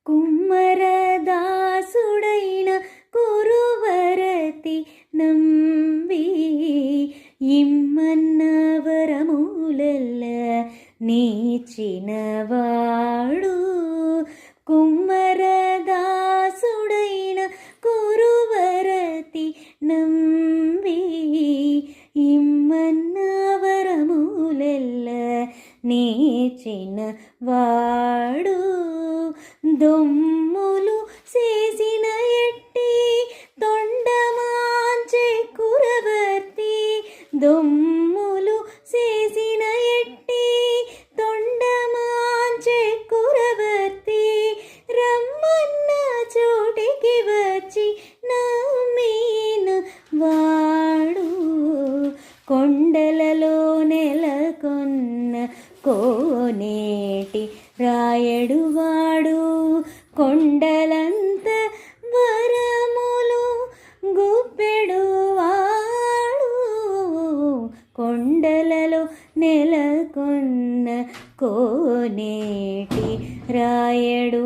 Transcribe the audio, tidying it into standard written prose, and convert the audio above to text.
కుమ్మరదాసుడైన కురువరతి నంబి ఇమ్మన్న వరములెల్ల నీచినవాడు. కుమ్మరదాసుడైన కురువరతి నంబి ఇమ్మన్న వరములెల్ల నీచిన వాడు. దొమ్ములు చేసిన ఎట్టి తొండమాంచె కురవర్తి, దొమ్ములు చేసిన ఎట్టి తొండమాంచె కురవర్తి, రమ్మన్న చోటికి వచ్చి నమ్మిన వాడు. కొండలలో నెలకొన్న కోనేటి రాయడు వాడు, కొండలంత వరములు గుప్పెడు వాడు. కొండలలో నెలకొన్న కోనేటి రాయడు